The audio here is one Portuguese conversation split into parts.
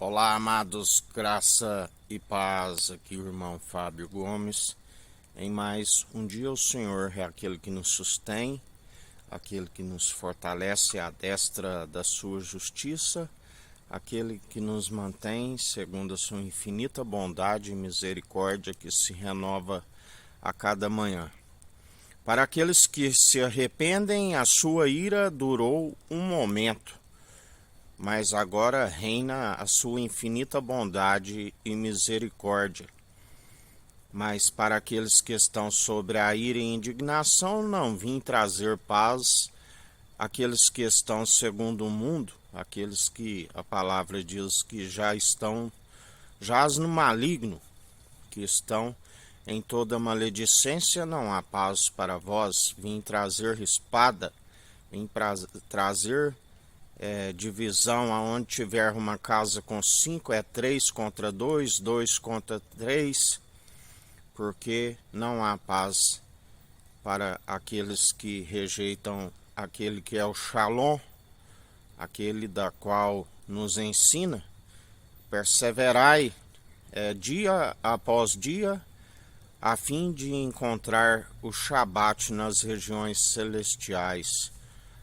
Olá, amados, graça e paz. Aqui o irmão Fábio Gomes. Em mais um dia, o Senhor é aquele que nos sustém, aquele que nos fortalece à destra da sua justiça, aquele que nos mantém segundo a sua infinita bondade e misericórdia que se renova a cada manhã. Para aqueles que se arrependem, a sua ira durou um momento, mas agora reina a sua infinita bondade e misericórdia. Mas para aqueles que estão sobre a ira e indignação, não vim trazer paz. Aqueles que estão segundo o mundo, aqueles que a palavra diz que jaz no maligno, que estão em toda maledicência, não há paz para vós. Vim trazer espada, vim trazer divisão. Aonde tiver uma casa com 5, é 3 contra 2, 2 contra 3, porque não há paz para aqueles que rejeitam aquele que é o Shalom, aquele da qual nos ensina: perseverai dia após dia, a fim de encontrar o Shabat nas regiões celestiais,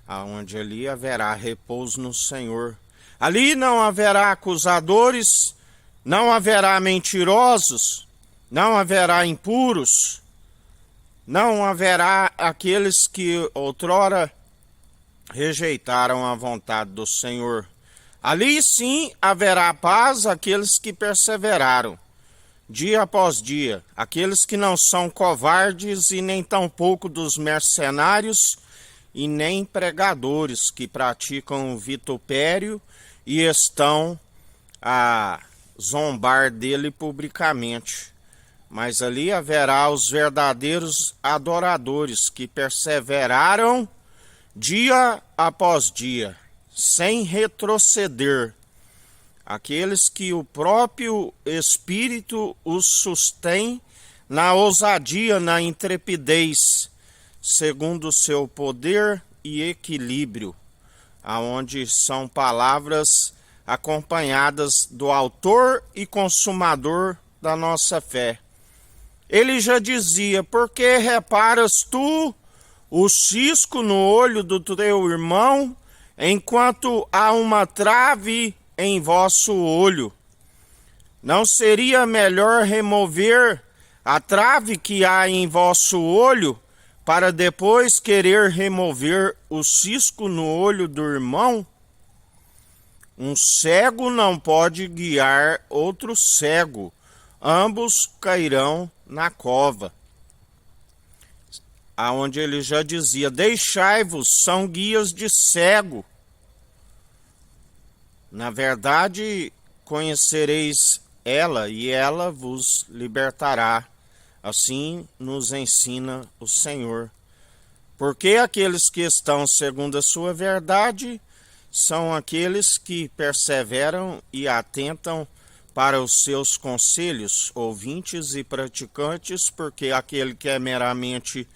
aonde ali haverá repouso no Senhor. Ali não haverá acusadores, não haverá mentirosos, não haverá impuros, não haverá aqueles que outrora rejeitaram a vontade do Senhor. Ali sim haverá paz àqueles que perseveraram dia após dia, aqueles que não são covardes e nem tampouco dos mercenários e nem pregadores que praticam o vitupério e estão a zombar dele publicamente. Mas ali haverá os verdadeiros adoradores que perseveraram dia após dia, sem retroceder. Aqueles que o próprio Espírito os sustém na ousadia, na intrepidez, segundo o seu poder e equilíbrio, aonde são palavras acompanhadas do autor e consumador da nossa fé. Ele já dizia: por que reparas tu o cisco no olho do teu irmão, enquanto há uma trave em vosso olho? Não seria melhor remover a trave que há em vosso olho, para depois querer remover o cisco no olho do irmão? Um cego não pode guiar outro cego, ambos cairão na cova. Aonde ele já dizia: deixai-vos, são guias de cego. Na verdade, conhecereis ela e ela vos libertará. Assim nos ensina o Senhor. Porque aqueles que estão segundo a sua verdade são aqueles que perseveram e atentam para os seus conselhos, ouvintes e praticantes, porque aquele que é meramente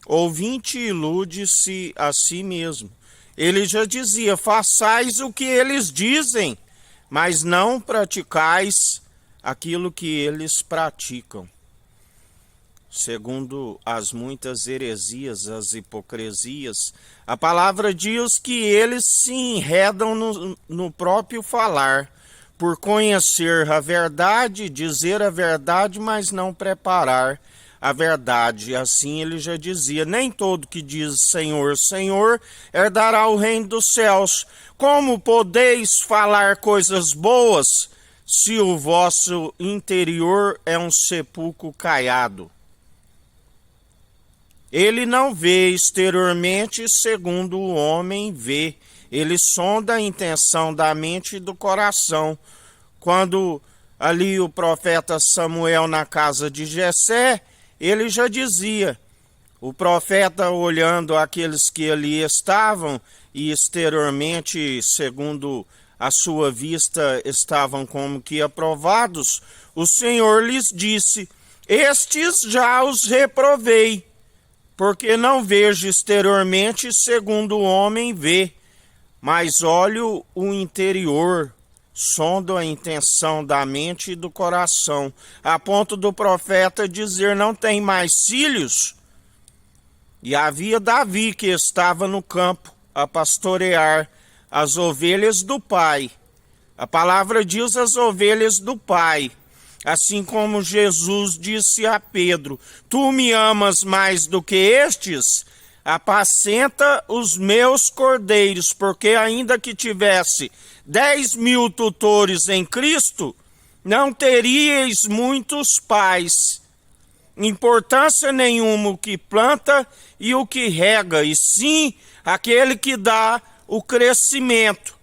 ouvinte ilude-se a si mesmo. Ele já dizia: façais o que eles dizem, mas não praticais aquilo que eles praticam. Segundo as muitas heresias, as hipocrisias, a palavra diz que eles se enredam no próprio falar, por conhecer a verdade, dizer a verdade, mas não preparar a verdade. Assim ele já dizia: nem todo que diz Senhor, Senhor, herdará o reino dos céus. Como podeis falar coisas boas, se o vosso interior é um sepulcro caiado? Ele não vê exteriormente segundo o homem vê. Ele sonda a intenção da mente e do coração. Quando ali o profeta Samuel na casa de Jessé, ele já dizia, o profeta olhando aqueles que ali estavam e exteriormente, segundo a sua vista, estavam como que aprovados, o Senhor lhes disse: estes já os reprovei, porque não vejo exteriormente segundo o homem vê, mas olho o interior. sondam a intenção da mente e do coração, a ponto do profeta dizer: não tem mais filhos. E havia Davi, que estava no campo a pastorear as ovelhas do pai. A palavra diz: as ovelhas do pai. Assim como Jesus disse a Pedro: tu me amas mais do que estes? Apacenta os meus cordeiros, porque ainda que tivesse 10.000 tutores em Cristo, não teríeis muitos pais. Importância nenhuma o que planta e o que rega, e sim aquele que dá o crescimento.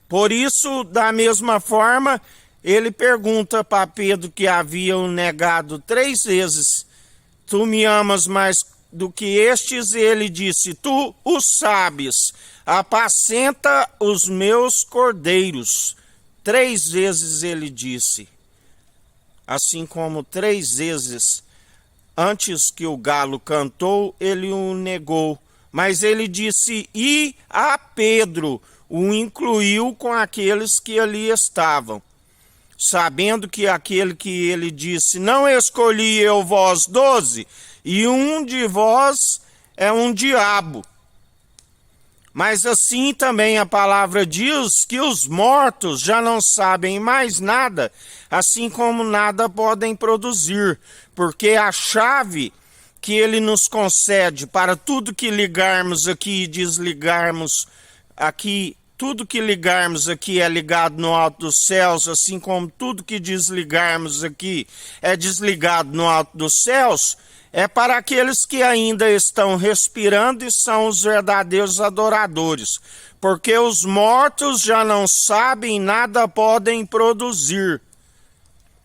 Por isso, da mesma forma, ele pergunta para Pedro, que havia o negado 3 vezes: tu me amas mais do que estes? E ele disse: tu o sabes, apacenta os meus cordeiros. 3 vezes ele disse. Assim como 3 vezes antes que o galo cantou, ele o negou. Mas ele disse: e a Pedro o incluiu com aqueles que ali estavam, sabendo que aquele que ele disse: não escolhi eu vós 12, e um de vós é um diabo. Mas assim também a palavra diz que os mortos já não sabem mais nada, assim como nada podem produzir, porque a chave que ele nos concede para tudo que ligarmos aqui e desligarmos aqui, tudo que ligarmos aqui é ligado no alto dos céus, assim como tudo que desligarmos aqui é desligado no alto dos céus, é para aqueles que ainda estão respirando e são os verdadeiros adoradores, porque os mortos já não sabem, nada podem produzir.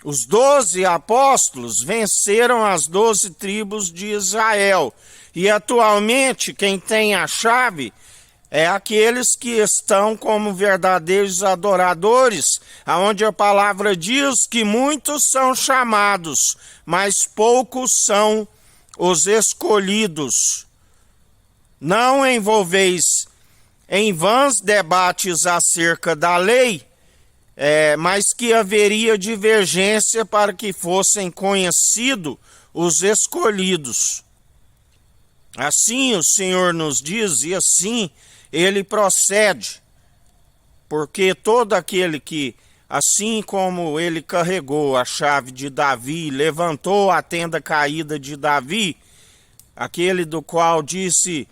Os 12 apóstolos venceram as 12 tribos de Israel, e atualmente quem tem a chave é aqueles que estão como verdadeiros adoradores, aonde a palavra diz que muitos são chamados, mas poucos são os escolhidos. Não envolveis em vãs debates acerca da lei, mas que haveria divergência para que fossem conhecidos os escolhidos. Assim o Senhor nos diz, e assim ele procede, porque todo aquele que, assim como ele carregou a chave de Davi, levantou a tenda caída de Davi, aquele do qual disse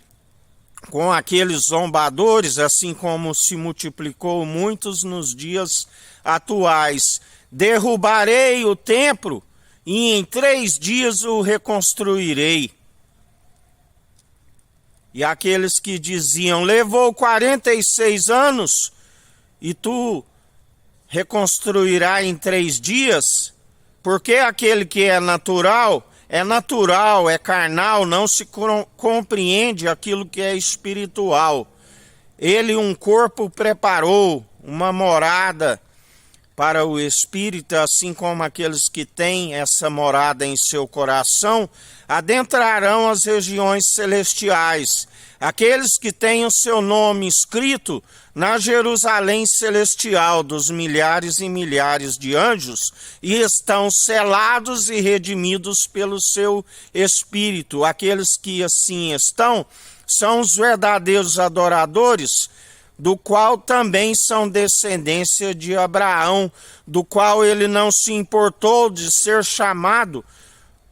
com aqueles zombadores, assim como se multiplicou muitos nos dias atuais: derrubarei o templo e em 3 dias o reconstruirei. E aqueles que diziam: levou 46 anos e tu reconstruirá em 3 dias, porque aquele que é natural, é carnal, não se compreende aquilo que é espiritual. Ele um corpo preparou, uma morada para o espírito, assim como aqueles que têm essa morada em seu coração adentrarão as regiões celestiais. Aqueles que têm o seu nome escrito na Jerusalém celestial dos milhares e milhares de anjos e estão selados e redimidos pelo seu Espírito. Aqueles que assim estão são os verdadeiros adoradores, do qual também são descendência de Abraão, do qual ele não se importou de ser chamado,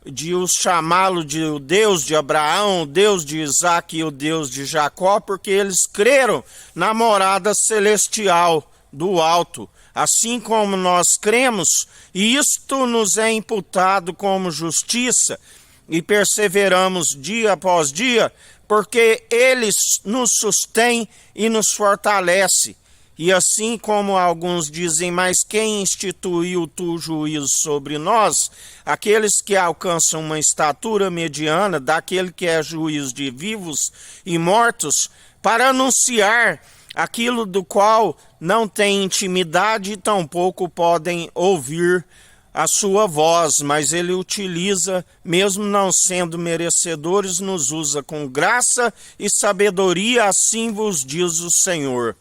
de os chamá-lo de o Deus de Abraão, o Deus de Isaque e o Deus de Jacó, porque eles creram na morada celestial do alto, assim como nós cremos, e isto nos é imputado como justiça, e perseveramos dia após dia, porque ele nos sustém e nos fortalece. E assim como alguns dizem: mas quem instituiu tu juízo sobre nós? Aqueles que alcançam uma estatura mediana daquele que é juiz de vivos e mortos, para anunciar aquilo do qual não têm intimidade e tampouco podem ouvir a sua voz, mas ele utiliza, mesmo não sendo merecedores, nos usa com graça e sabedoria, assim vos diz o Senhor.